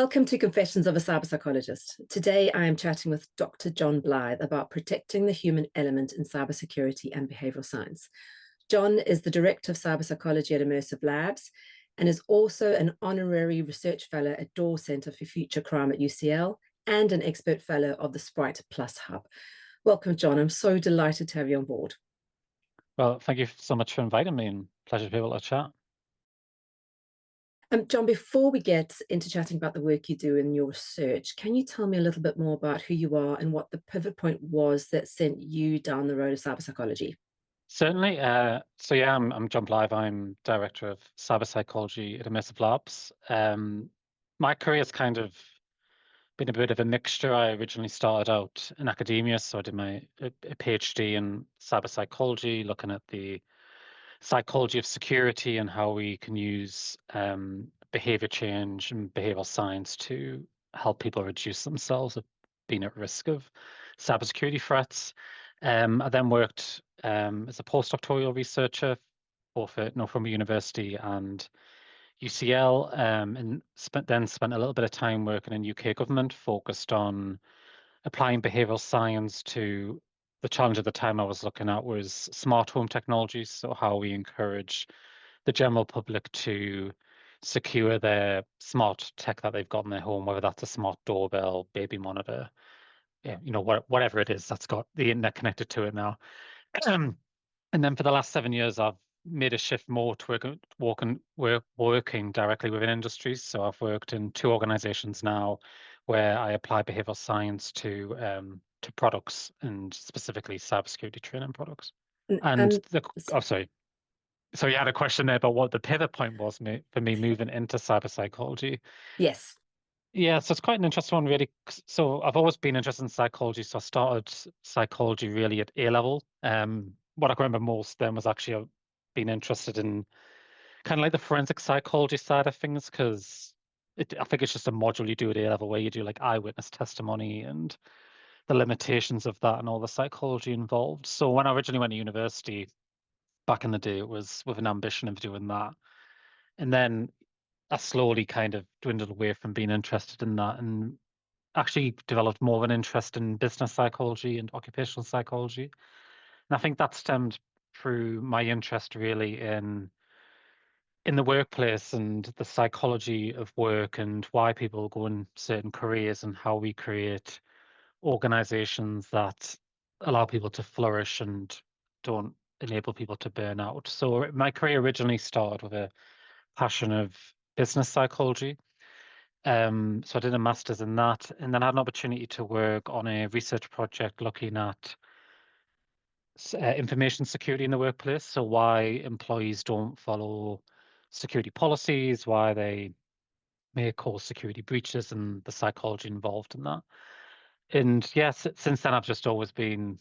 Welcome to Confessions of a Cyberpsychologist. Today I am chatting with Dr. John Blythe about protecting the human element in cybersecurity and behavioural science. John is the Director of Cyberpsychology at Immersive Labs and is also an honorary research fellow at Dawes Centre for Future Crime at UCL and an expert fellow of the Sprite Plus Hub. Welcome, John. I'm so delighted to have you on board. Well, thank you so much for inviting me, and pleasure to be able to chat. John, before we get into chatting about the work you do in your research, can you tell me a little bit more about who you are and what the pivot point was that sent you down the road of cyberpsychology? Certainly. I'm John Blythe. I'm Director of Cyberpsychology at Immersive Labs. My career's kind of been a bit of a mixture. I originally started out in academia, so I did a PhD in cyberpsychology, looking at the psychology of security and how we can use behavior change and behavioral science to help people reduce themselves of being at risk of cybersecurity threats. I then worked as a postdoctoral researcher both at Norfolk University and UCL, and spent a little bit of time working in UK government, focused on applying behavioral science to the challenge at the time I was looking at was smart home technologies. So how we encourage the general public to secure their smart tech that they've got in their home, whether that's a smart doorbell, baby monitor, whatever it is that's got the internet connected to it now. And then for the last 7 years, I've made a shift more to working directly within industries. So I've worked in 2 organizations now where I apply behavioral science to products, and specifically cybersecurity training products. Sorry. So you had a question there about what the pivot point was for me moving into cyberpsychology. Yes. Yeah, so it's quite an interesting one, really. So I've always been interested in psychology. So I started psychology really at A level. What I can remember most then was actually being interested in kind of like the forensic psychology side of things, because I think it's just a module you do at A level where you do like eyewitness testimony and the limitations of that and all the psychology involved. So when I originally went to university back in the day, it was with an ambition of doing that. And then I slowly kind of dwindled away from being interested in that and actually developed more of an interest in business psychology and occupational psychology. And I think that stemmed through my interest really in the workplace and the psychology of work and why people go in certain careers and how we create organizations that allow people to flourish and don't enable people to burn out. So my career originally started with a passion of business psychology. So I did a master's in that, and then I had an opportunity to work on a research project looking at information security in the workplace. So why employees don't follow security policies, why they may cause security breaches, and the psychology involved in that. And yes, since then I've just always been,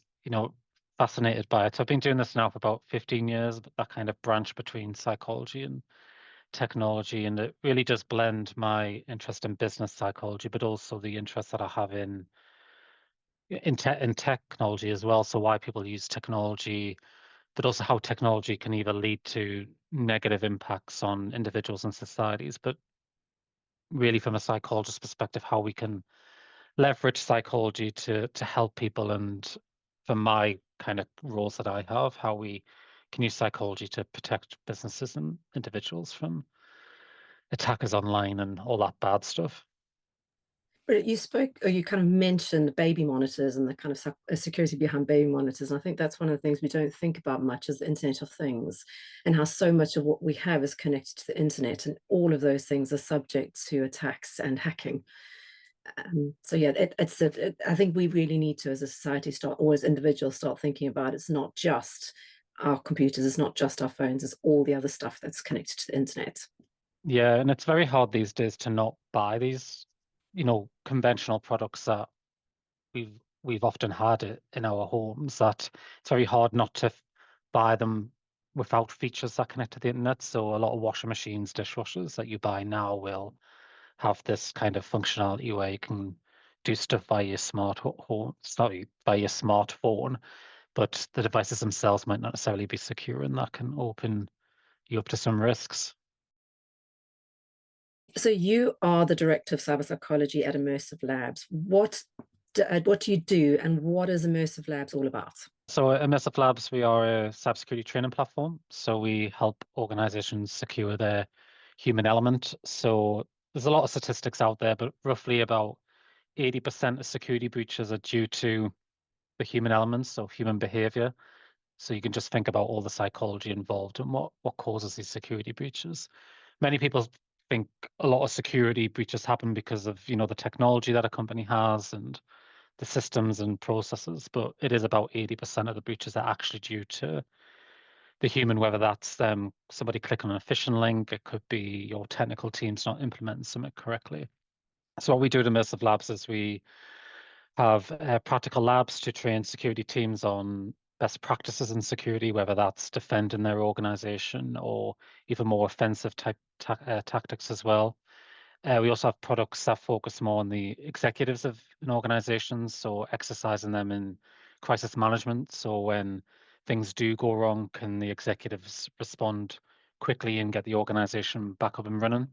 fascinated by it. So I've been doing this now for about 15 years, but that kind of branch between psychology and technology, and it really does blend my interest in business psychology, but also the interest that I have in technology as well. So why people use technology, but also how technology can either lead to negative impacts on individuals and societies, but really from a psychologist's perspective, how we can leverage psychology to help people, and for my kind of roles that I have, how we can use psychology to protect businesses and individuals from attackers online and all that bad stuff. But you spoke, or you kind of mentioned baby monitors and the kind of security behind baby monitors. And I think that's one of the things we don't think about much is the Internet of Things, and how so much of what we have is connected to the internet, and all of those things are subject to attacks and hacking. So yeah, I think we really need to, as a society, or as individuals, start thinking about it's not just our computers, it's not just our phones, it's all the other stuff that's connected to the internet. Yeah, and it's very hard these days to not buy these, conventional products that we've often had it in our homes, that it's very hard not to buy them without features that connect to the internet. So a lot of washing machines, dishwashers that you buy now will have this kind of functionality where you can do stuff via your via your smartphone, but the devices themselves might not necessarily be secure, and that can open you up to some risks. So you are the Director of Cyberpsychology at Immersive Labs. What do you do, and what is Immersive Labs all about? So at Immersive Labs, we are a cybersecurity training platform. So we help organizations secure their human element. So there's a lot of statistics out there, but roughly about 80% of security breaches are due to the human elements, so human behavior. So you can just think about all the psychology involved and what causes these security breaches. Many people think a lot of security breaches happen because of, the technology that a company has and the systems and processes, but it is about 80% of the breaches are actually due to the human, whether that's somebody clicking on a phishing link, it could be your technical teams not implementing something correctly. So what we do at Immersive Labs is we have practical labs to train security teams on best practices in security, whether that's defending their organization or even more offensive type tactics as well. We also have products that focus more on the executives of an organization, so exercising them in crisis management. So when things do go wrong, can the executives respond quickly and get the organization back up and running?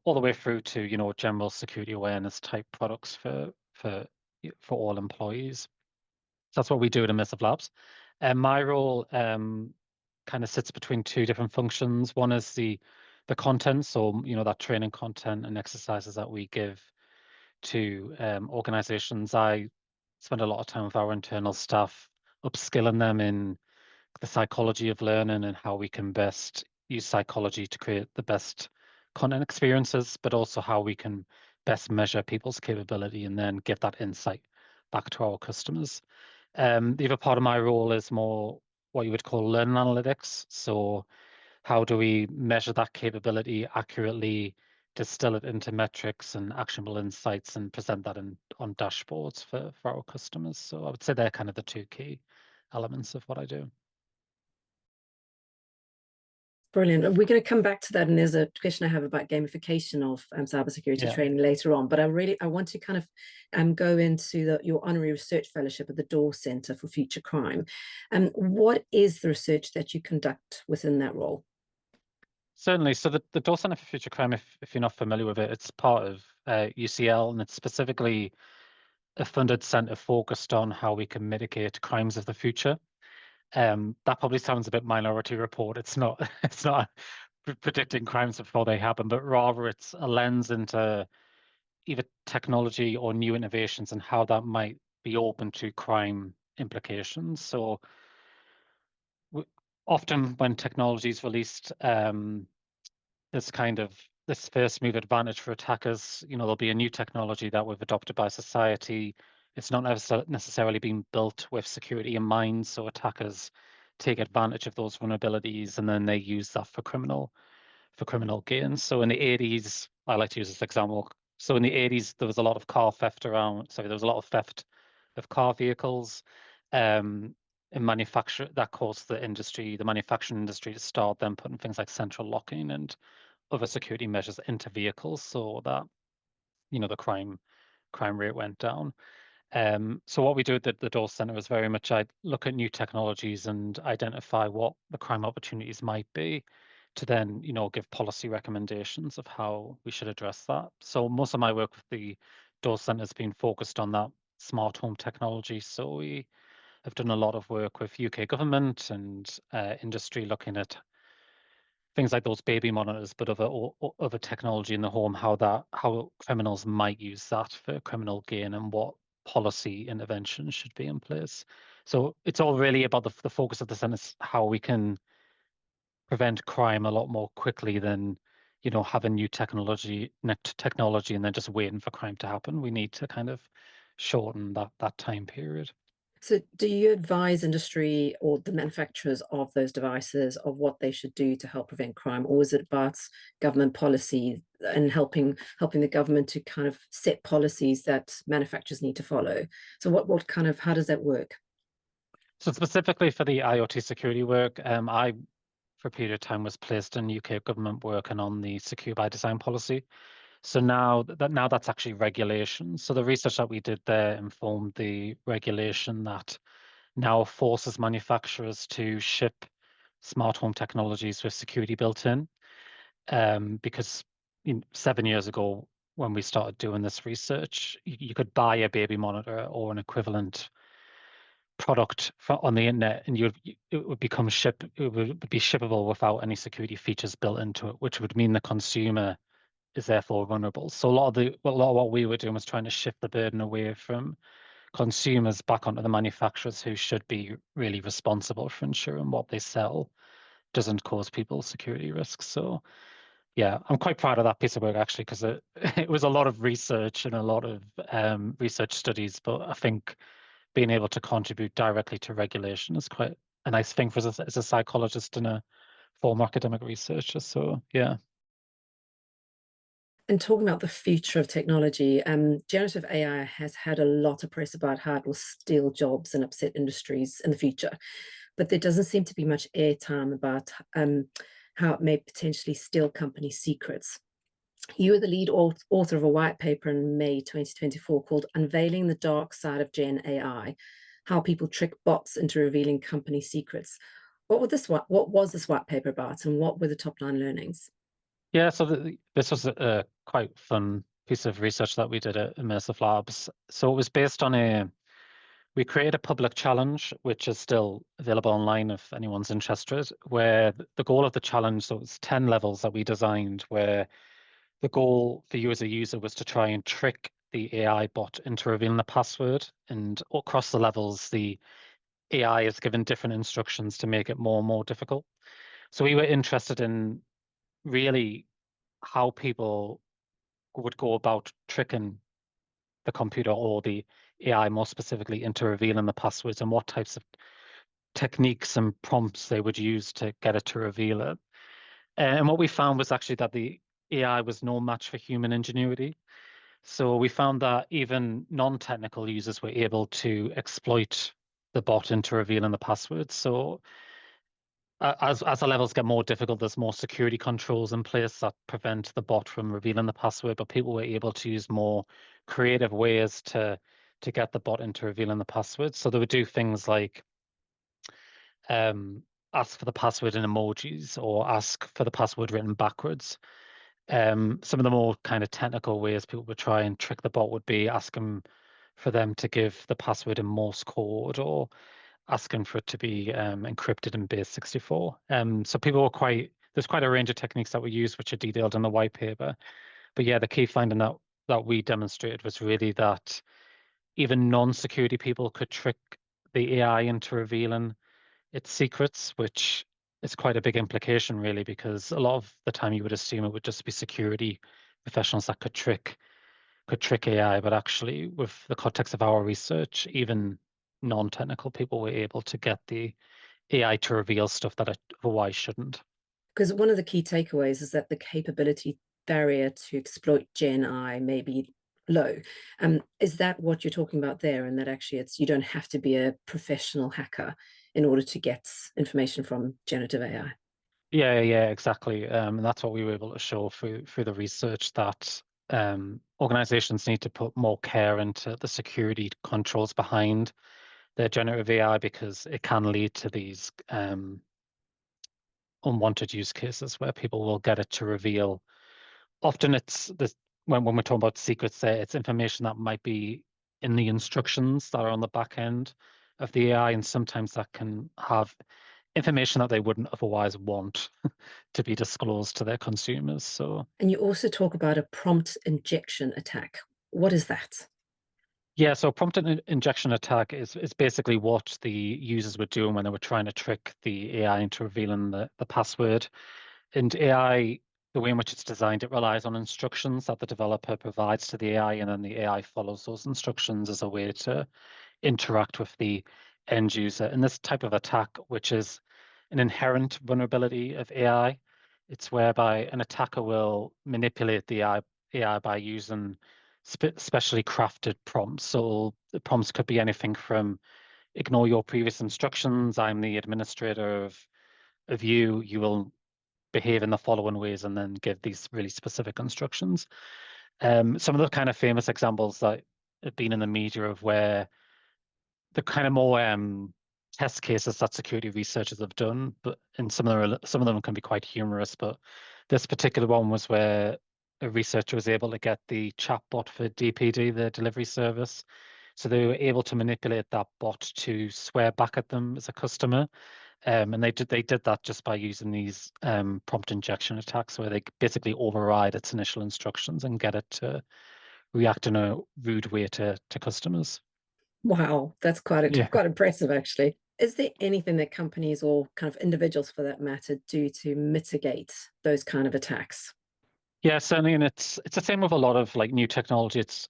All the way through to, general security awareness type products for all employees. So that's what we do at Immersive Labs. And my role kind of sits between two different functions. One is the content, so that training content and exercises that we give to organizations. I spend a lot of time with our internal staff, upskilling them in the psychology of learning and how we can best use psychology to create the best content experiences, but also how we can best measure people's capability and then give that insight back to our customers. The other part of my role is more what you would call learning analytics. So how do we measure that capability accurately, distill it into metrics and actionable insights and present that on dashboards for our customers? So I would say they're kind of the two key elements of what I do. Brilliant. We're going to come back to that, and there's a question I have about gamification of cybersecurity training later on. But I want to kind of go into your honorary research fellowship at the Dawes Centre for Future Crime. What is the research that you conduct within that role? Certainly. So the Dawes Centre for Future Crime, if you're not familiar with it, it's part of UCL, and it's specifically a funded centre focused on how we can mitigate crimes of the future. That probably sounds a bit Minority Report. It's not. It's not predicting crimes before they happen, but rather it's a lens into either technology or new innovations and how that might be open to crime implications. So often when technology is released, there's kind of this first move advantage for attackers. There'll be a new technology that we've adopted by society. It's not necessarily being built with security in mind, so attackers take advantage of those vulnerabilities and then they use that for criminal gain. So in the 80s, I like to use this example. So in the 80s, there was a lot of car theft around. Sorry, there was a lot of theft of car vehicles. In manufacture, that caused the manufacturing industry to start then putting things like central locking and other security measures into vehicles so that the crime rate went down. So what we do at the Dawes Centre is very much I look at new technologies and identify what the crime opportunities might be to then give policy recommendations of how we should address that. So most of my work with the Dawes Centre has been focused on that smart home technology. So we have done a lot of work with UK government and industry looking at things like those baby monitors, but other technology in the home, how criminals might use that for criminal gain and what policy interventions should be in place. So it's all really about the focus of the centre is how we can prevent crime a lot more quickly than having new technology and then just waiting for crime to happen. We need to kind of shorten that time period. So do you advise industry or the manufacturers of those devices of what they should do to help prevent crime, or is it about government policy and helping the government to kind of set policies that manufacturers need to follow? So how does that work? So specifically for the IoT security work, I for a period of time was placed in UK government working on the Secure by Design policy. So now that's actually regulation. So the research that we did there informed the regulation that now forces manufacturers to ship smart home technologies with security built in, because 7 years ago when we started doing this research, you could buy a baby monitor or an equivalent product on the internet, and it would become it would be shippable without any security features built into it, which would mean the consumer is therefore vulnerable. So a lot of what we were doing was trying to shift the burden away from consumers back onto the manufacturers, who should be really responsible for ensuring what they sell doesn't cause people security risks. So yeah, I'm quite proud of that piece of work, actually, because it was a lot of research and a lot of research studies, but I think being able to contribute directly to regulation is quite a nice thing for as a psychologist and a former academic researcher. So yeah. And talking about the future of technology, generative AI has had a lot of press about how it will steal jobs and upset industries in the future. But there doesn't seem to be much airtime about how it may potentially steal company secrets. You were the lead author of a white paper in May 2024 called Unveiling the Dark Side of Gen AI, How People Trick Bots into Revealing Company Secrets. What was this white paper about, and what were the top line learnings? Yeah, so this was a quite fun piece of research that we did at Immersive Labs. So it was based on we created a public challenge, which is still available online if anyone's interested, where the goal of the challenge, so it's 10 levels that we designed, where the goal for you as a user was to try and trick the AI bot into revealing the password. And across the levels, the AI is given different instructions to make it more and more difficult. So we were interested in really how people would go about tricking the computer or the AI more specifically into revealing the passwords, and what types of techniques and prompts they would use to get it to reveal it. And what we found was actually that the AI was no match for human ingenuity. So we found that even non-technical users were able to exploit the bot into revealing the passwords. So as the levels get more difficult, there's more security controls in place that prevent the bot from revealing the password, but people were able to use more creative ways to get the bot into revealing the password. So they would do things like ask for the password in emojis, or ask for the password written backwards. Some of the more kind of technical ways people would try and trick the bot would be asking for them to give the password in Morse code, or asking for it to be encrypted in base 64. So people were there's quite a range of techniques that we use, which are detailed in the white paper. But yeah, the key finding that we demonstrated was really that even non-security people could trick the AI into revealing its secrets, which is quite a big implication, really, because a lot of the time you would assume it would just be security professionals that could trick AI, but actually, with the context of our research, even non-technical people were able to get the AI to reveal stuff that it otherwise shouldn't. Because one of the key takeaways is that the capability barrier to exploit Gen AI may be low. Is that what you're talking about there? And that actually you don't have to be a professional hacker in order to get information from generative AI? Yeah, exactly. And that's what we were able to show through the research, that organizations need to put more care into the security controls behind their generative AI, because it can lead to these unwanted use cases where people will get it to reveal. Often it's this when we're talking about secrets there, it's information that might be in the instructions that are on the back end of the AI, and sometimes that can have information that they wouldn't otherwise want to be disclosed to their consumers. So And you also talk about a prompt injection attack. What is that? yeah, so prompt injection attack is basically what the users were doing when they were trying to trick the AI into revealing the password. And AI, the way in which it's designed, it relies on instructions that the developer provides to the AI, and then the AI follows those instructions as a way to interact with the end user. And this type of attack, which is an inherent vulnerability of AI, it's whereby an attacker will manipulate the AI by using specially crafted prompts. So the prompts could be anything from ignore your previous instructions, I'm the administrator of you, you will behave in the following ways, and then give these really specific instructions. Some of the kind of famous examples that have been in the media of where the kind of more test cases that security researchers have done, but some of them can be quite humorous. But this particular one was where a researcher was able to get the chatbot for DPD, the delivery service. So they were able to manipulate that bot to swear back at them as a customer. And they did that just by using these prompt injection attacks, where they basically override its initial instructions and get it to react in a rude way to customers. Wow, that's Yeah. quite impressive, actually. Is there anything that companies or kind of individuals, for that matter, do to mitigate those kind of attacks? Yeah, certainly, and it's the same with a lot of like new technology. It's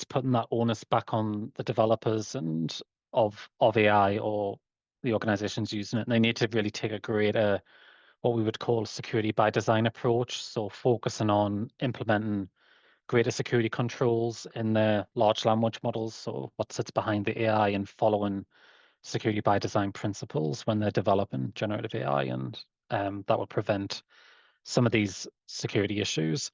putting that onus back on the developers and of AI or the organizations using it. And they need to really take a greater what we would call security by design approach. So focusing on implementing greater security controls in their large language models. So what sits behind the AI and following security by design principles when they're developing generative AI, and that would prevent some of these security issues.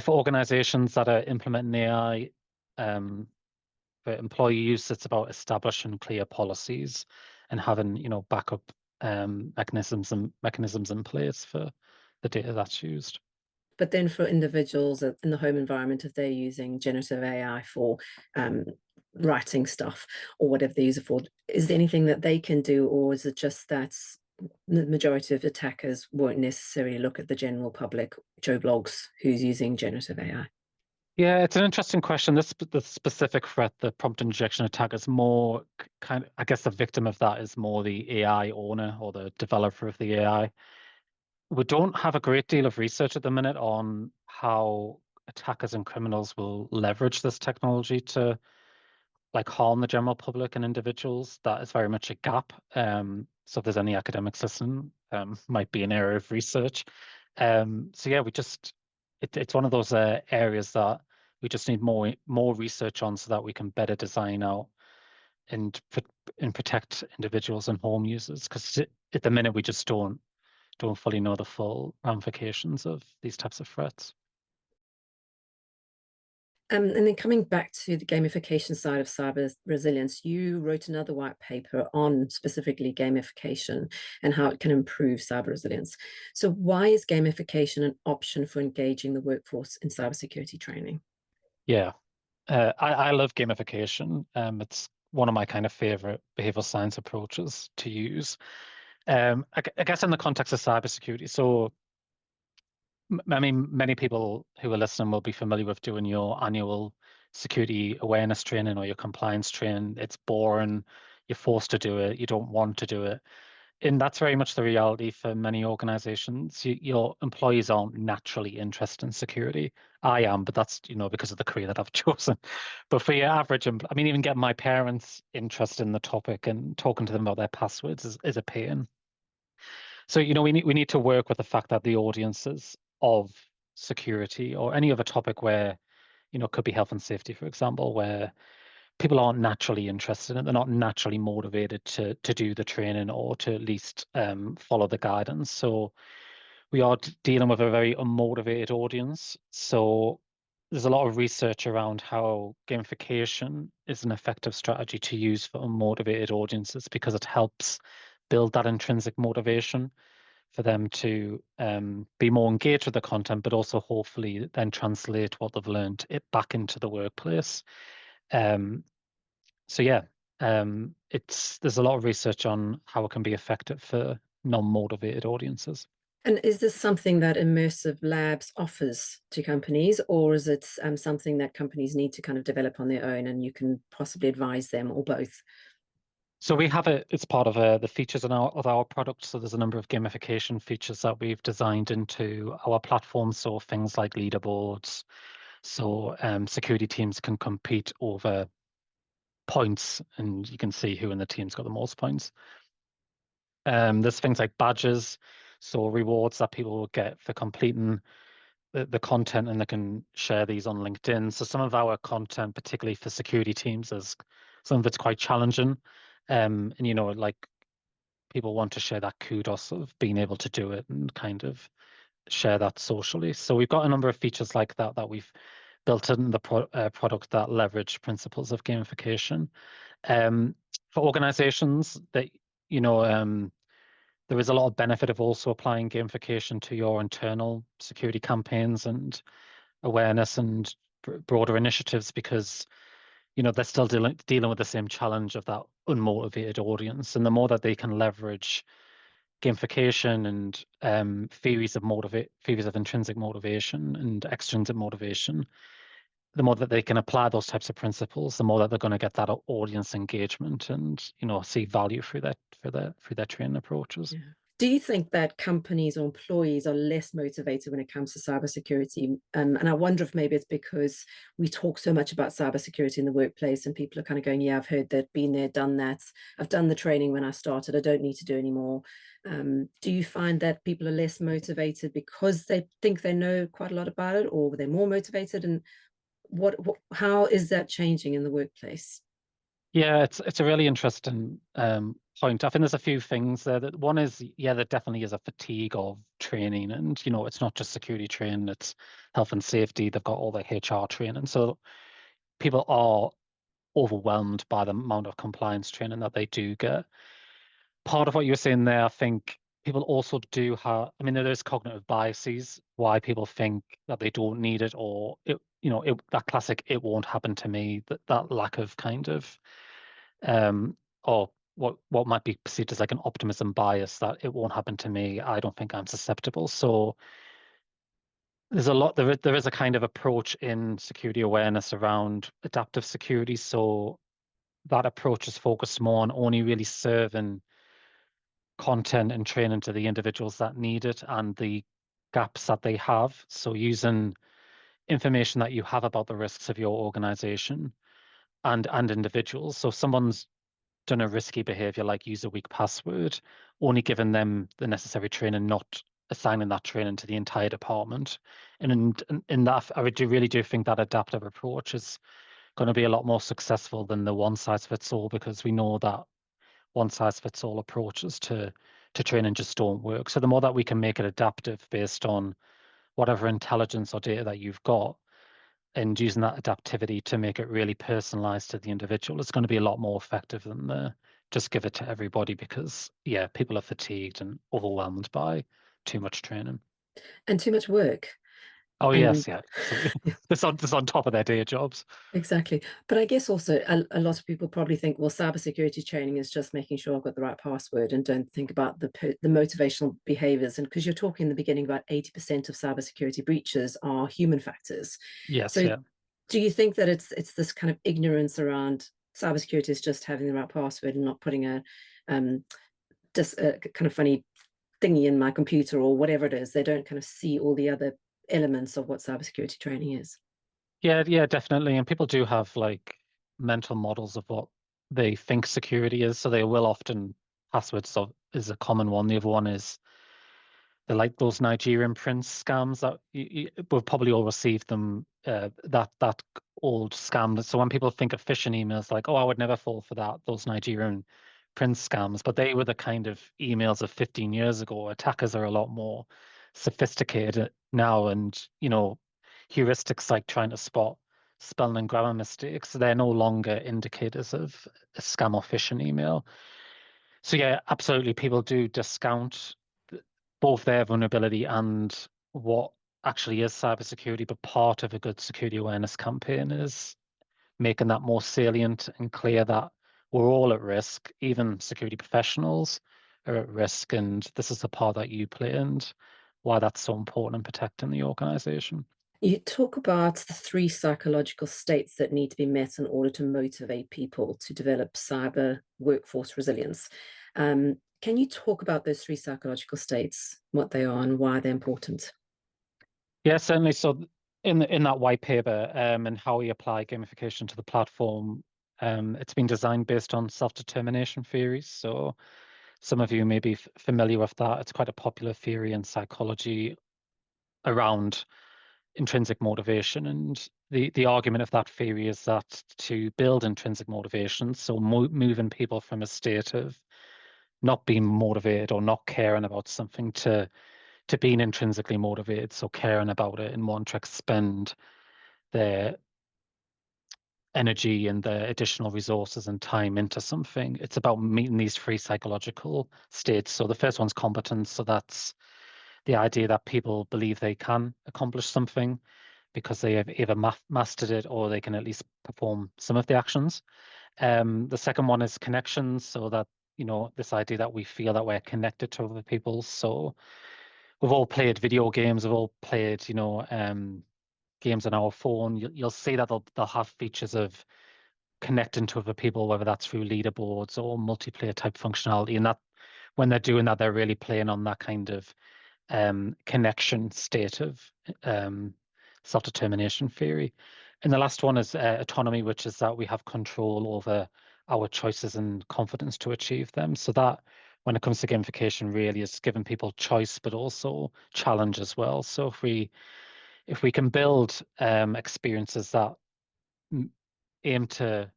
For organizations that are implementing AI, for employee use, it's about establishing clear policies and having, backup mechanisms in place for the data that's used. But then for individuals in the home environment, if they're using generative AI for um, writing stuff or whatever they use it for, is there anything that they can do, or is it just that the majority of attackers won't necessarily look at the general public, Joe Blogs, who's using generative AI? Yeah, it's an interesting question. The specific threat, the prompt injection attack, is more kind of, I guess the victim of that is more the AI owner or the developer of the AI. We don't have a great deal of research at the minute on how attackers and criminals will leverage this technology to like harm the general public and individuals. That is very much a gap. So if there's any academics listening, might be an area of research. So yeah, it's one of those areas that we just need more research on so that we can better design out and protect individuals and home users. Because at the minute we just don't fully know the full ramifications of these types of threats. And then coming back to the gamification side of cyber resilience, you wrote another white paper on specifically gamification and how it can improve cyber resilience. So why is gamification an option for engaging the workforce in cybersecurity training? Yeah, I love gamification. It's one of my kind of favorite behavioral science approaches to use. I guess in the context of cybersecurity, so I mean, many people who are listening will be familiar with doing your annual security awareness training or your compliance training. It's boring. You're forced to do it. You don't want to do it. And that's very much the reality for many organizations. Your employees aren't naturally interested in security. I am, but that's, because of the career that I've chosen. But for your average, I mean, even getting my parents interested in the topic and talking to them about their passwords is a pain. So, we need to work with the fact that the audiences of security or any other topic where, it could be health and safety, for example, where people aren't naturally interested in it. They're not naturally motivated to do the training or to at least follow the guidance. So we are dealing with a very unmotivated audience. So there's a lot of research around how gamification is an effective strategy to use for unmotivated audiences because it helps build that intrinsic motivation for them to be more engaged with the content, but also hopefully then translate what they've learned it back into the workplace. So yeah, there's a lot of research on how it can be effective for non-motivated audiences. And is this something that Immersive Labs offers to companies, or is it something that companies need to kind of develop on their own and you can possibly advise them, or both? So we have it, it's part of the features of our product. So there's a number of gamification features that we've designed into our platform. So things like leaderboards. So security teams can compete over points and you can see who in the team's got the most points. There's things like badges, so rewards that people will get for completing the content, and they can share these on LinkedIn. So some of our content, particularly for security teams, is some of it's quite challenging. And like people want to share that kudos of being able to do it and kind of share that socially. So we've got a number of features like that we've built in the product that leverage principles of gamification. For organizations that, there is a lot of benefit of also applying gamification to your internal security campaigns and awareness and broader initiatives because, they're still dealing with the same challenge of that unmotivated audience. And the more that they can leverage gamification and theories of intrinsic motivation and extrinsic motivation, the more that they can apply those types of principles, the more that they're going to get that audience engagement and see value through their training approaches. Yeah. Do you think that companies or employees are less motivated when it comes to cybersecurity? And I wonder if maybe it's because we talk so much about cybersecurity in the workplace and people are kind of going, yeah, I've heard that, been there, done that. I've done the training when I started. I don't need to do anymore. Do you find that people are less motivated because they think they know quite a lot about it, or they're more motivated? And how is that changing in the workplace? Yeah, it's a really interesting point. I think there's a few things there. That one is, yeah, there definitely is a fatigue of training, and it's not just security training; it's health and safety. They've got all the HR training, so people are overwhelmed by the amount of compliance training that they do get. Part of what you were saying there, I think people also do have. I mean, there is cognitive biases why people think that they don't need it, or that classic "it won't happen to me." That lack of kind of or what might be perceived as like an optimism bias that it won't happen to me. I don't think I'm susceptible. So there's a lot there is a kind of approach in security awareness around adaptive security. So that approach is focused more on only really serving content and training to the individuals that need it and the gaps that they have. So using information that you have about the risks of your organization and individuals. So if someone's done a risky behavior like use a weak password, only giving them the necessary training, not assigning that training to the entire department. And in that, really do think that adaptive approach is going to be a lot more successful than the one size fits all, because we know that one size fits all approaches to training just don't work. So the more that we can make it adaptive based on whatever intelligence or data that you've got, and using that adaptivity to make it really personalized to the individual, it's going to be a lot more effective than the just give it to everybody, because yeah, people are fatigued and overwhelmed by too much training. And too much work. Oh And yes, yeah, absolutely. This on top of their day jobs. exactly. But I guess also a lot of people probably think, well, cybersecurity training is just making sure I've got the right password, and don't think about the motivational behaviors. And because you're talking in the beginning about 80% of cybersecurity breaches are human factors. Yes, So yeah. do you think that it's this kind of ignorance around cybersecurity is just having the right password and not putting just a kind of funny thingy in my computer or whatever it is? They don't kind of see all the other elements of what cybersecurity training is. Yeah, yeah, definitely. And people do have like mental models of what they think security is. So they will often passwords is a common one. The other one is they're like those Nigerian prince scams that we've probably all received them. That old scam. So when people think of phishing emails, like, oh, I would never fall for that. Those Nigerian prince scams, but they were the kind of emails of 15 years ago. Attackers are a lot more sophisticated now, and heuristics like trying to spot spelling and grammar mistakes. They're no longer indicators of a scam or phishing email. So yeah, absolutely, people do discount both their vulnerability and what actually is cybersecurity. But part of a good security awareness campaign is making that more salient and clear that we're all at risk, even security professionals are at risk, and this is the part that you play and why that's so important in protecting the organization. You talk about the three psychological states that need to be met in order to motivate people to develop cyber workforce resilience. Can you talk about those three psychological states, what they are, and why they're important? Yeah, certainly. So in that white paper, and how we apply gamification to the platform, it's been designed based on self-determination theories. So some of you may be familiar with that. It's quite a popular theory in psychology around intrinsic motivation. And the argument of that theory is that to build intrinsic motivation, so moving people from a state of not being motivated or not caring about something to being intrinsically motivated, so caring about it and wanting to expend their energy and their additional resources and time into something. It's about meeting these three psychological states. So the first one's competence. So that's the idea that people believe they can accomplish something. because they have either mastered it or they can at least perform some of the actions. The second one is connections, so that, this idea that we feel that we're connected to other people. So we've all played video games, we've all played, games on our phone. You'll see that they'll have features of connecting to other people, whether that's through leaderboards or multiplayer type functionality. And that when they're doing that, they're really playing on that kind of connection state of self-determination theory. And the last one is autonomy, which is that we have control over our choices and confidence to achieve them. So that, when it comes to gamification, really is giving people choice, but also challenge as well. So if we can build experiences that aim to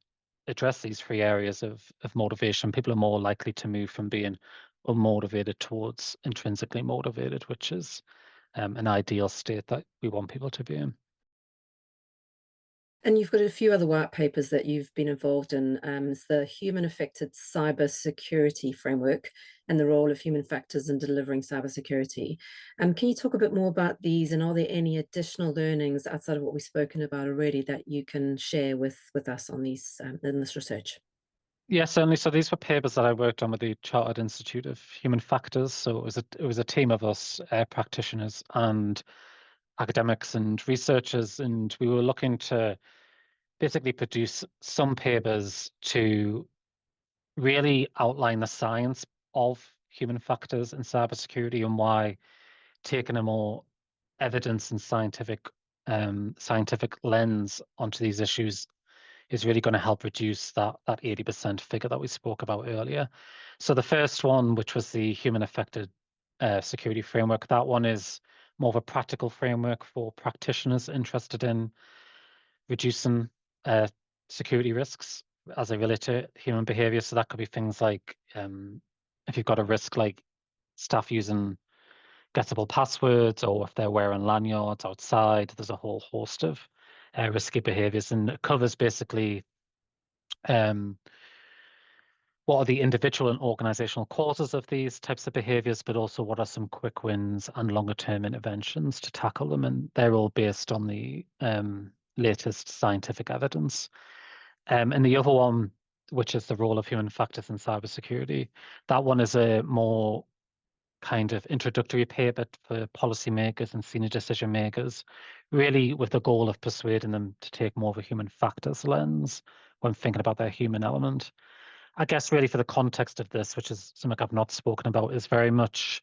address these three areas of motivation, people are more likely to move from being unmotivated towards intrinsically motivated, which is an ideal state that we want people to be in. And you've got a few other white papers that you've been involved in. It's the Human-Affected Cybersecurity Framework and the role of human factors in delivering cybersecurity. Can you talk a bit more about these, and are there any additional learnings outside of what we've spoken about already that you can share with us on these in this research? Yeah, certainly. So these were papers that I worked on with the Chartered Institute of Human Factors. So it was a team of us, practitioners and academics and researchers, and we were looking to basically produce some papers to really outline the science of human factors in cybersecurity and why taking a more evidence and scientific lens onto these issues is really going to help reduce that 80% figure that we spoke about earlier. So the first one, which was the human affected security framework, that one is more of a practical framework for practitioners interested in reducing security risks as they relate to human behavior. So that could be things like if you've got a risk like staff using guessable passwords, or if they're wearing lanyards outside, there's a whole host of risky behaviors, and it covers basically um, what are the individual and organizational causes of these types of behaviors, but also what are some quick wins and longer term interventions to tackle them. And they're all based on the latest scientific evidence. And the other one, which is the role of human factors in cybersecurity, that one is a more kind of introductory paper for policymakers and senior decision makers, really with the goal of persuading them to take more of a human factors lens when thinking about their human element. I guess really for the context of this, which is something I've not spoken about, is very much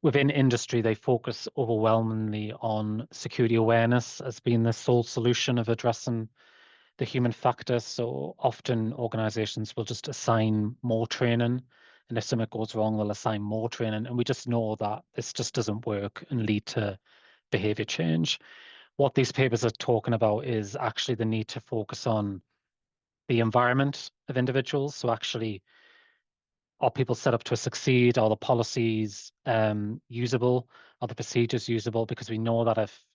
within industry, they focus overwhelmingly on security awareness as being the sole solution of addressing the human factor. So often organizations will just assign more training, and if something goes wrong, they'll assign more training. And we just know that this just doesn't work and lead to behavior change. What these papers are talking about is actually the need to focus on the environment of individuals. So actually, are people set up to succeed? Are the policies usable? Are the procedures usable? Because we know that if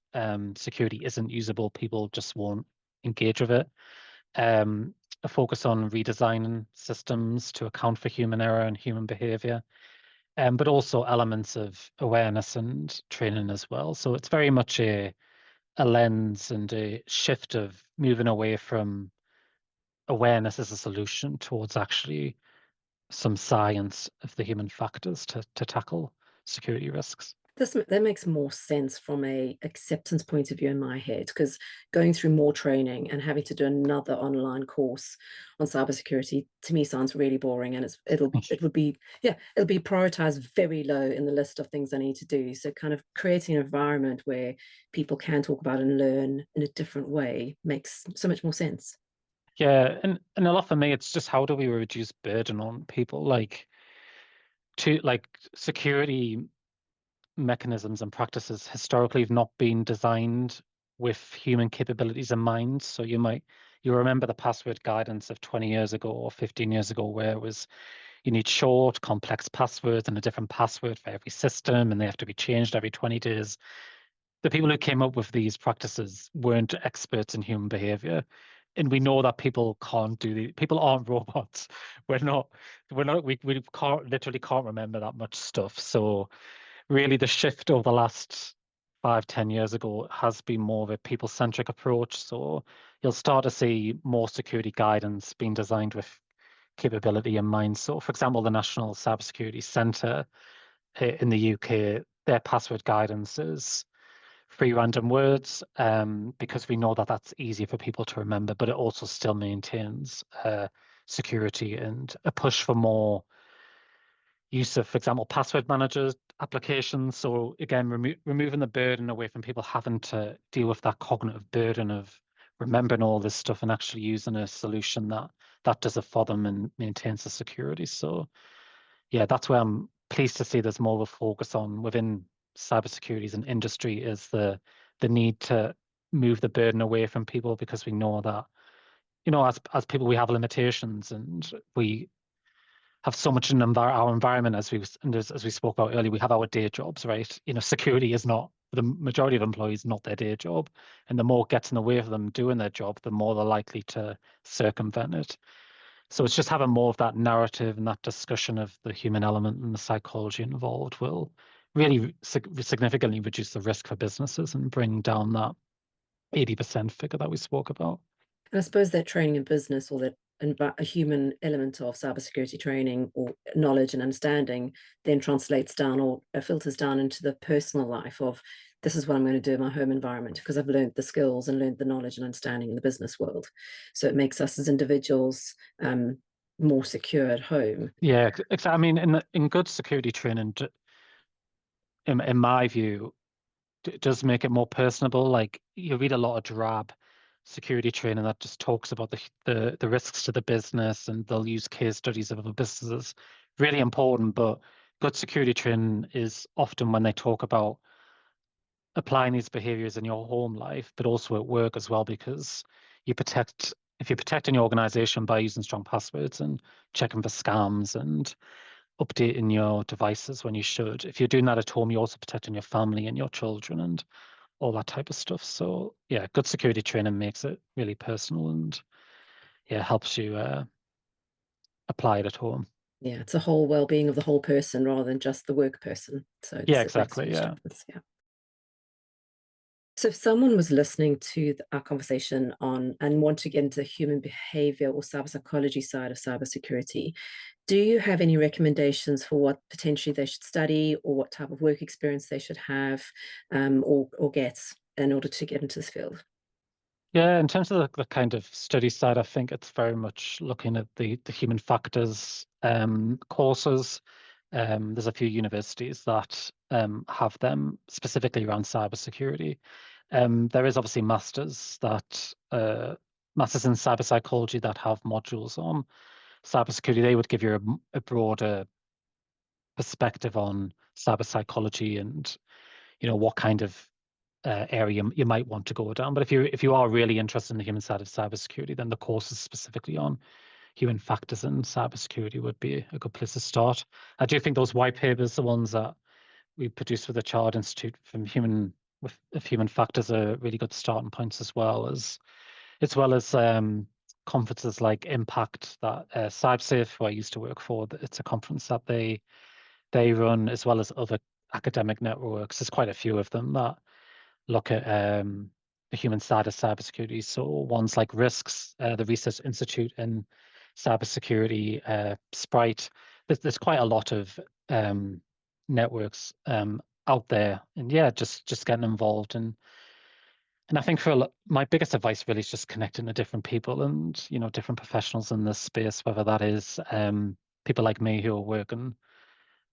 security isn't usable, people just won't engage with it. A focus on redesigning systems to account for human error and human behavior, but also elements of awareness and training as well. So it's very much a lens and a shift of moving away from awareness as a solution towards actually some science of the human factors to tackle security risks. That makes more sense from a acceptance point of view in my head, because going through more training and having to do another online course on cybersecurity to me sounds really boring, and it would be, yeah, it'll be prioritized very low in the list of things I need to do. So kind of creating an environment where people can talk about and learn in a different way makes so much more sense. Yeah, and a lot for me, it's just how do we reduce burden on people, like security mechanisms and practices historically have not been designed with human capabilities in mind. So you remember the password guidance of 20 years ago or 15 years ago, where it was you need short, complex passwords and a different password for every system, and they have to be changed every 20 days. The people who came up with these practices weren't experts in human behavior. And we know that people can't do people aren't robots. We can't literally can't remember that much stuff. So really the shift over the last 5, 10 years ago has been more of a people-centric approach. So you'll start to see more security guidance being designed with capability in mind. So, for example, the National Cybersecurity Centre in the UK, their password guidance is 3 random words, because we know that that's easier for people to remember, but it also still maintains security and a push for more use of, for example, password managers applications. So again, removing the burden away from people having to deal with that cognitive burden of remembering all this stuff and actually using a solution that does it for them and maintains the security. So yeah, that's where I'm pleased to see there's more of a focus on within cybersecurity as an industry, is the need to move the burden away from people, because we know that, as people, we have limitations, and we have so much in our environment, as we spoke about earlier. We have our day jobs, right? Security is not, for the majority of employees, not their day job, and the more it gets in the way of them doing their job, the more they're likely to circumvent it. So it's just having more of that narrative and that discussion of the human element and the psychology involved will really significantly reduce the risk for businesses and bring down that 80% figure that we spoke about. And I suppose that training in business, or that a human element of cybersecurity training or knowledge and understanding, then translates down or filters down into the personal life of, this is what I'm going to do in my home environment because I've learned the skills and learned the knowledge and understanding in the business world. So it makes us as individuals more secure at home. Yeah, exactly. I mean, in good security training, in my view, it does make it more personable. Like, you read a lot of drab security training that just talks about the risks to the business, and they'll use case studies of other businesses. Really important, but good security training is often when they talk about applying these behaviors in your home life, but also at work as well, because if you're protecting your organization by using strong passwords and checking for scams and updating your devices when you should, if you're doing that at home, you're also protecting your family and your children and all that type of stuff. So yeah, good security training makes it really personal, and yeah, helps you apply it at home. Yeah, it's a whole well-being of the whole person rather than just the work person. So Yeah, it makes a exactly. huge Yeah. difference. Yeah. So if someone was listening to our conversation on and want to get into the human behavior or cyber psychology side of cybersecurity, do you have any recommendations for what potentially they should study, or what type of work experience they should have, or get in order to get into this field? Yeah, in terms of the kind of study side, I think it's very much looking at the human factors courses. There's a few universities that have them specifically around cybersecurity. There is obviously masters in cyber psychology that have modules on cybersecurity. They would give you a broader perspective on cyber psychology and what kind of area you might want to go down. But if you are really interested in the human side of cybersecurity, then the courses specifically on human factors in cybersecurity would be a good place to start. I do think those white papers, the ones that we produced with the Child Institute of Human Factors, are really good starting points, as well as conferences like Impact, that CyberSafe, who I used to work for. It's a conference that they run, as well as other academic networks. There's quite a few of them that look at the human side of cybersecurity. So ones like Risks, the Research Institute in Cybersecurity, Sprite. There's quite a lot of networks out there, and yeah, just getting involved. And I think my biggest advice really is just connecting to different people and different professionals in this space, whether that is people like me who are working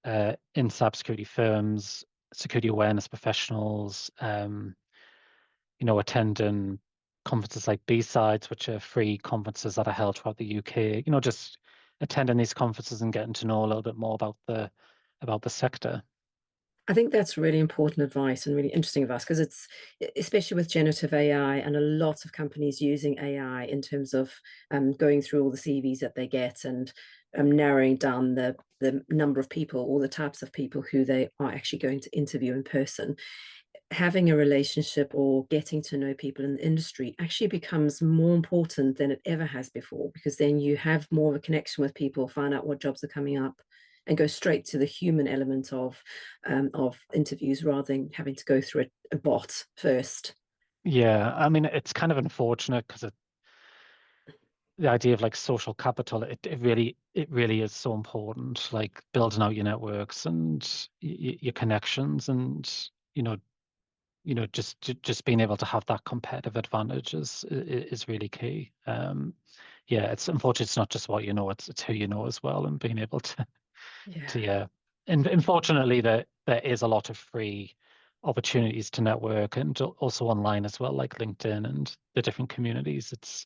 in cybersecurity firms, security awareness professionals, attending conferences like B-Sides, which are free conferences that are held throughout the UK. Just attending these conferences and getting to know a little bit more about the sector. I think that's really important advice and really interesting advice, because it's, especially with generative AI and a lot of companies using AI in terms of going through all the CVs that they get, and narrowing down the number of people or the types of people who they are actually going to interview in person. Having a relationship or getting to know people in the industry actually becomes more important than it ever has before, because then you have more of a connection with people, find out what jobs are coming up, and go straight to the human element of interviews rather than having to go through a bot first. Yeah, I mean, it's kind of unfortunate because the idea of like social capital, it really is so important, like building out your networks and your connections, and just being able to have that competitive advantage is really key. Yeah, it's unfortunate it's not just what you know, it's who you know as well, and being able to Yeah. yeah. And unfortunately, there is a lot of free opportunities to network, and also online as well, like LinkedIn and the different communities. It's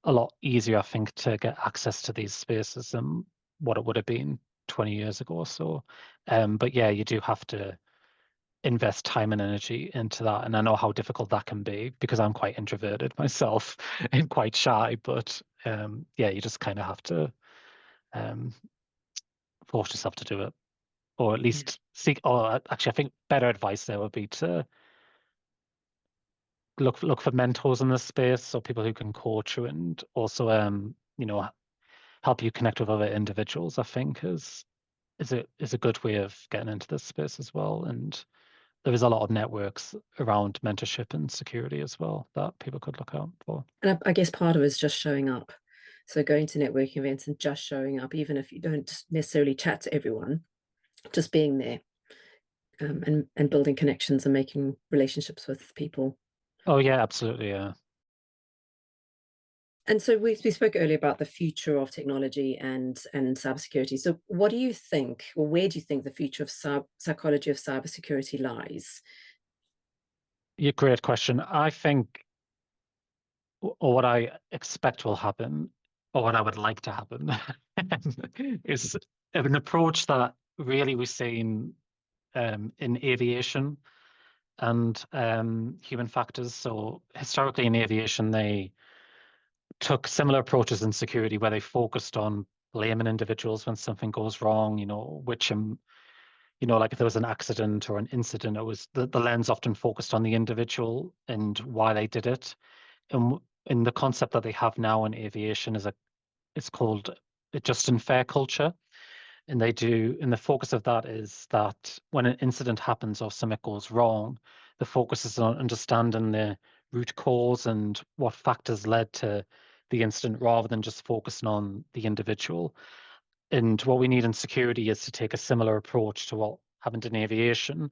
a lot easier, I think, to get access to these spaces than what it would have been 20 years ago or so. But yeah, you do have to invest time and energy into that. And I know how difficult that can be because I'm quite introverted myself and quite shy. But yeah, you just kind of have to um, force yourself to do it, or at Yeah. least seek. Or actually, I think better advice there would be to look for mentors in this space, so people who can coach you and also help you connect with other individuals. I think is a good way of getting into this space as well. And there is a lot of networks around mentorship and security as well that people could look out for. And I guess part of it is just showing up. So going to networking events and just showing up, even if you don't necessarily chat to everyone, just being there, and building connections and making relationships with people. Oh yeah, absolutely. Yeah. And so we spoke earlier about the future of technology and cybersecurity. So what do you think, or where do you think the future of psychology of cybersecurity lies? Yeah, great question. I think, or what I expect will happen, or what I would like to happen, is an approach that really we're seeing in aviation and human factors. So historically in aviation, they took similar approaches in security where they focused on blaming individuals when something goes wrong, like if there was an accident or an incident, it was the lens often focused on the individual and why they did it. And the concept that they have now in aviation it's called a just and fair culture. And the focus of that is that when an incident happens or something goes wrong, the focus is on understanding the root cause and what factors led to the incident rather than just focusing on the individual. And what we need in security is to take a similar approach to what happened in aviation,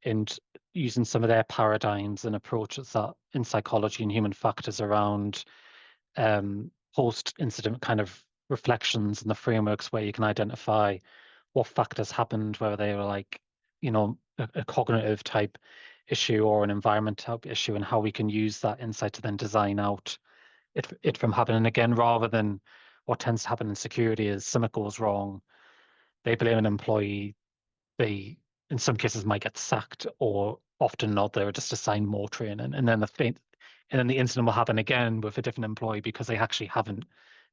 and using some of their paradigms and approaches that in psychology and human factors around post-incident kind of reflections and the frameworks where you can identify what factors happened, whether they were like, a cognitive type issue or an environment type issue, and how we can use that insight to then design out it from happening again, rather than what tends to happen in security is something goes wrong, they blame an employee, they in some cases might get sacked, or often not, they're just assigned more training, and then the incident will happen again with a different employee because they actually haven't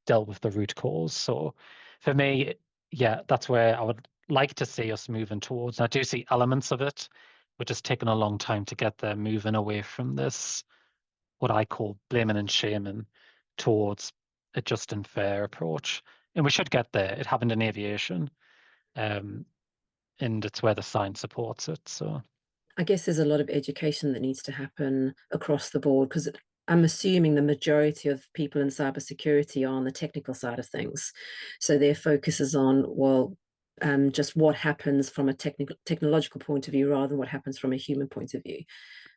dealt with the root cause. So for me, yeah, that's where I would like to see us moving towards. And I do see elements of it, but just taking a long time to get there, moving away from this, what I call blaming and shaming, towards a just and fair approach. And we should get there. It happened in aviation, um, and it's where the science supports it. So I guess there's a lot of education that needs to happen across the board, because I'm assuming the majority of people in cybersecurity are on the technical side of things. So their focus is on, well, just what happens from a technological point of view rather than what happens from a human point of view.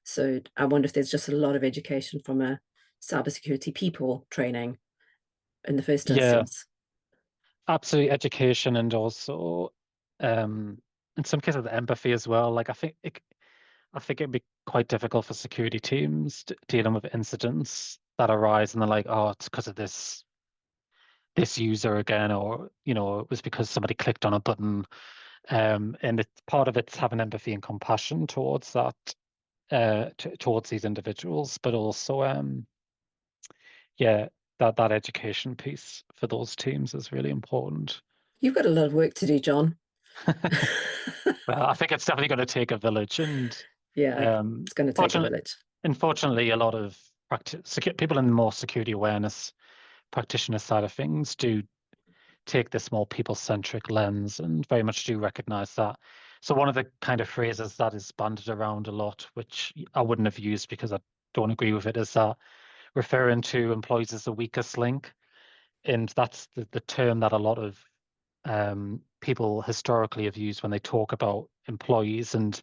So I wonder if there's just a lot of education from a cybersecurity people training in the first yeah, instance. absolutely education, and also in some cases empathy as well. Like I think it'd be quite difficult for security teams dealing with incidents that arise and they're like, oh, it's because of this user again, or it was because somebody clicked on a button. And it's part of it's having empathy and compassion towards that, towards these individuals, but also yeah, that education piece for those teams is really important. You've got a lot of work to do, John. Well, I think it's definitely going to take a village, and Yeah, um, it's going to take a fortunately, village. unfortunately, a lot of people in the more security awareness practitioner side of things do take this more people-centric lens and very much do recognize that. So one of the kind of phrases that is bandied around a lot, which I wouldn't have used because I don't agree with it, is that referring to employees as the weakest link. And that's the term that a lot of people historically have used when they talk about employees, and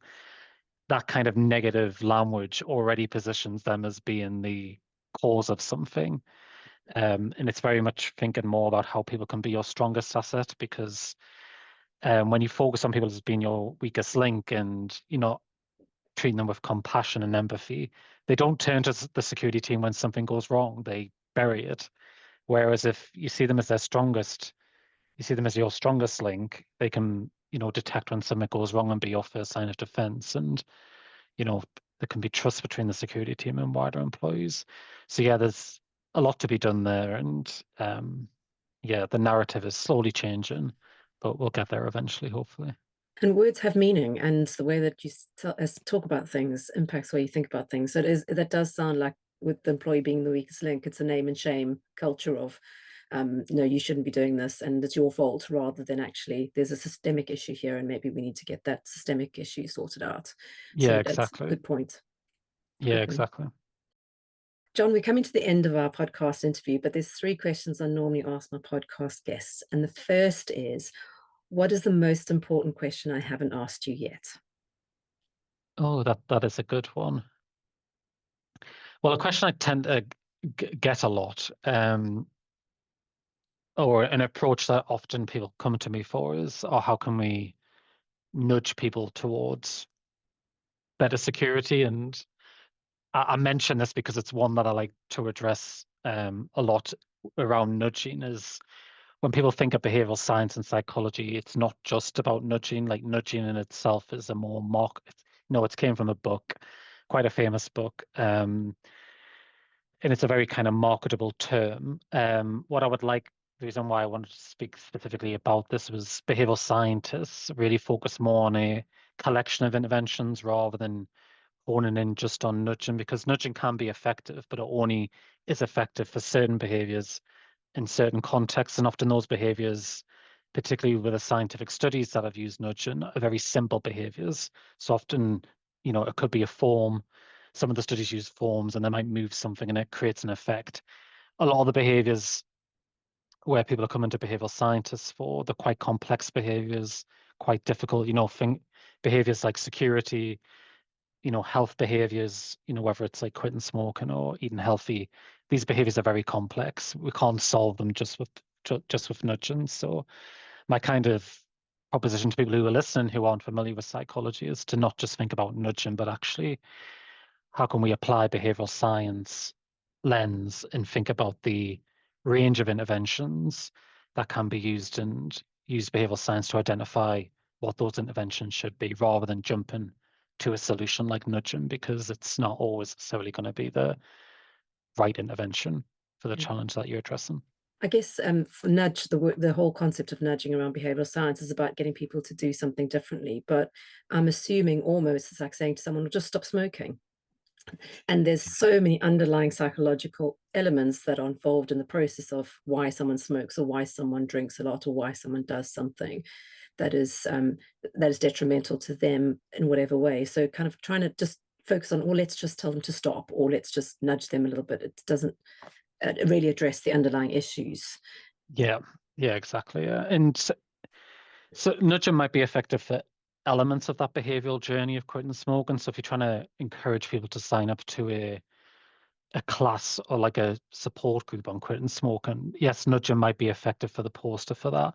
that kind of negative language already positions them as being the cause of something. And it's very much thinking more about how people can be your strongest asset, because when you focus on people as being your weakest link and you're not treating them with compassion and empathy, they don't turn to the security team when something goes wrong. They bury it. Whereas if you see them as their strongest, you see them as your strongest link, they can, detect when something goes wrong and be your first sign of defense. And, there can be trust between the security team and wider employees. So yeah, there's a lot to be done there. And yeah, the narrative is slowly changing, but we'll get there eventually, hopefully. And words have meaning, and the way that you talk about things impacts the way you think about things. So that does sound like, with the employee being the weakest link, it's a name and shame culture of, no, you shouldn't be doing this, and it's your fault, rather than actually there's a systemic issue here, and maybe we need to get that systemic issue sorted out. Yeah, So that's a exactly. good point. Yeah, Good point. exactly. John, we're coming to the end of our podcast interview, but there's 3 questions I normally ask my podcast guests. And the first is, what is the most important question I haven't asked you yet? Oh, that is a good one. Well, a question I tend to get a lot, or an approach that often people come to me for is, how can we nudge people towards better security? And I mention this because it's one that I like to address a lot around nudging. Is when people think of behavioral science and psychology, it's not just about nudging. Like, nudging in itself is a more it came from a book, quite a famous book. And it's a very kind of marketable term. What I would like, the reason why I wanted to speak specifically about this was behavioral scientists really focus more on a collection of interventions rather than honing in just on nudging, because nudging can be effective, but it only is effective for certain behaviors in certain contexts. And often those behaviors, particularly with the scientific studies that have used nudging, are very simple behaviors. So often, it could be a form. Some of the studies use forms and they might move something and it creates an effect. A lot of the behaviors where people are coming to behavioral scientists for, the quite complex behaviors, quite difficult, behaviors like security, health behaviors, whether it's like quitting smoking or eating healthy. These behaviors are very complex. We can't solve them just with nudging. So my kind of proposition to people who are listening who aren't familiar with psychology is to not just think about nudging, but actually, how can we apply behavioral science lens and think about the range of interventions that can be used, and use behavioral science to identify what those interventions should be, rather than jumping to a solution like nudging, because it's not always necessarily going to be the right intervention for the challenge that you're addressing. I guess for nudge, the whole concept of nudging around behavioral science is about getting people to do something differently. But I'm assuming almost it's like saying to someone, well, just stop smoking. And there's so many underlying psychological elements that are involved in the process of why someone smokes, or why someone drinks a lot, or why someone does something that is detrimental to them in whatever way. So kind of trying to just focus on, or let's just tell them to stop, or let's just nudge them a little bit. It doesn't really address the underlying issues. Yeah, exactly. Yeah. And so nudging might be effective for elements of that behavioral journey of quitting smoking. So if you're trying to encourage people to sign up to a class or like a support group on quitting smoking, yes, nudging might be effective for the poster for that,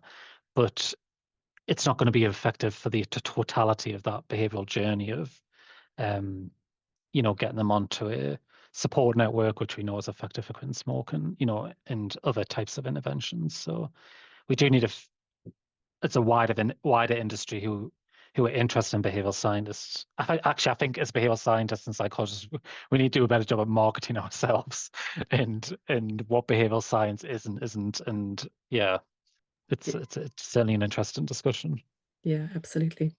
but it's not going to be effective for the totality of that behavioral journey of, getting them onto a support network, which we know is effective for quitting smoking, and other types of interventions. So we do need it's a wider industry who are interested in behavioral scientists. I think as behavioral scientists and psychologists, we need to do a better job of marketing ourselves and what behavioral science is and isn't. And yeah, it's certainly an interesting discussion. Yeah, absolutely.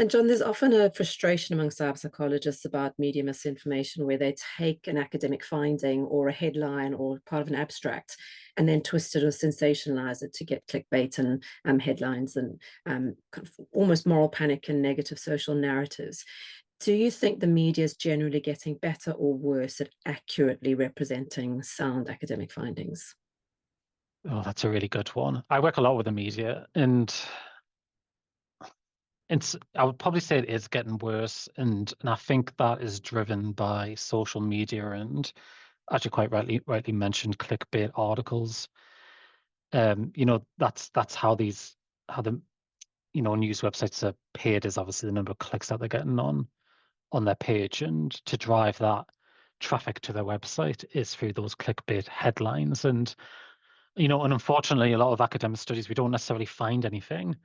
And John, there's often a frustration among cyber psychologists about media misinformation where they take an academic finding or a headline or part of an abstract and then twist it or sensationalize it to get clickbait and headlines and kind of almost moral panic and negative social narratives. Do you think the media is generally getting better or worse at accurately representing sound academic findings? Oh, that's a really good one. I work a lot with the media, and I would probably say it is getting worse, and I think that is driven by social media and, as you quite rightly mentioned, clickbait articles. That's how the news websites are paid, is obviously the number of clicks that they're getting on their page, and to drive that traffic to their website is through those clickbait headlines. And unfortunately, a lot of academic studies, we don't necessarily find anything.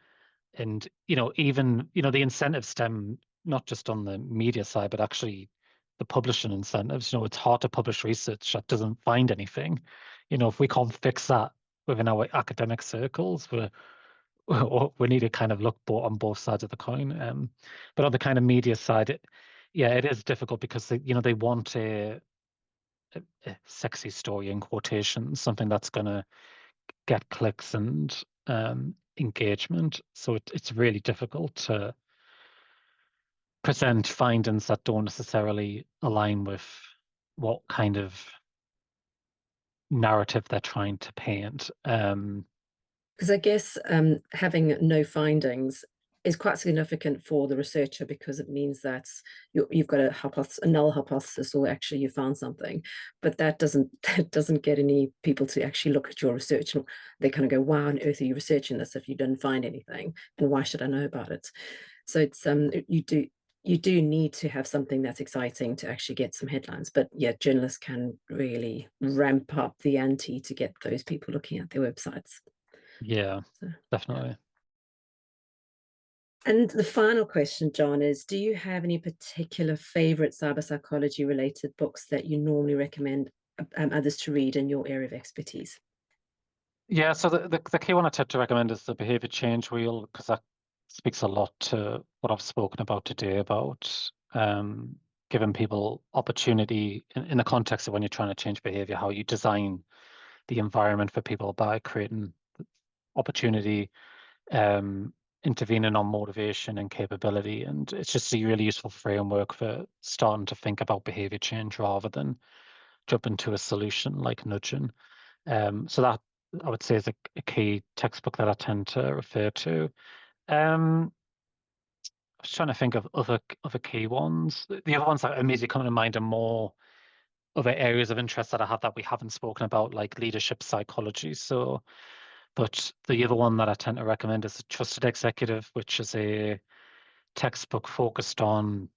And even the incentives stem not just on the media side, but actually the publishing incentives. It's hard to publish research that doesn't find anything. If we can't fix that within our academic circles, we need to kind of look on both sides of the coin. But on the kind of media side, it is difficult because they want a sexy story in quotations, something that's going to get clicks and engagement. So it's really difficult to present findings that don't necessarily align with what kind of narrative they're trying to paint. Because I guess having no findings is quite significant for the researcher because it means that you've got a null hypothesis, or actually you found something, but that doesn't get any people to actually look at your research, and they kind of go, "Why on earth are you researching this if you didn't find anything? And why should I know about it?" So it's you do need to have something that's exciting to actually get some headlines. But yeah, journalists can really ramp up the ante to get those people looking at their websites. Yeah, So, yeah. definitely. And the final question, John, is do you have any particular favorite cyber psychology related books that you normally recommend others to read in your area of expertise? Yeah, so the key one I tend to recommend is the behavior change wheel, because that speaks a lot to what I've spoken about today, about giving people opportunity in the context of when you're trying to change behavior, how you design the environment for people by creating opportunity, intervening on motivation and capability. And it's just a really useful framework for starting to think about behavior change rather than jump into a solution like nudging. So that, I would say, is a key textbook that I tend to refer to. I was trying to think of other key ones. The other ones that immediately come to mind are more other areas of interest that I have that we haven't spoken about, like leadership psychology. But the other one that I tend to recommend is The Trusted Executive, which is a textbook focused on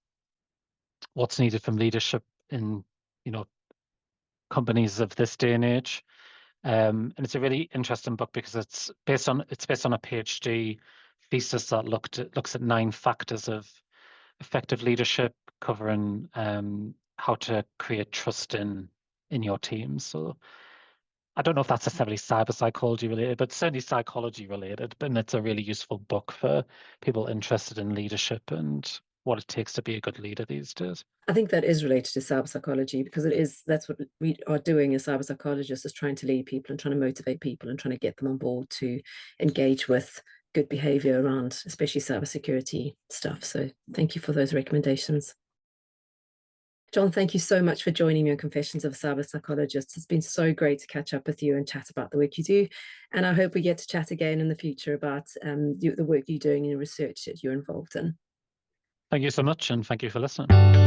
what's needed from leadership in, companies of this day and age. And it's a really interesting book because it's based on a PhD thesis that looks at 9 factors of effective leadership, covering how to create trust in your team. So I don't know if that's necessarily cyber psychology related, but certainly psychology related. And it's a really useful book for people interested in leadership and what it takes to be a good leader these days. I think that is related to cyber psychology because that's what we are doing as cyber psychologists, is trying to lead people and trying to motivate people and trying to get them on board to engage with good behavior around especially cybersecurity stuff. So thank you for those recommendations. John, thank you so much for joining me on Confessions of a Cyber Psychologist. It's been so great to catch up with you and chat about the work you do. And I hope we get to chat again in the future about the work you're doing and the research that you're involved in. Thank you so much, and thank you for listening.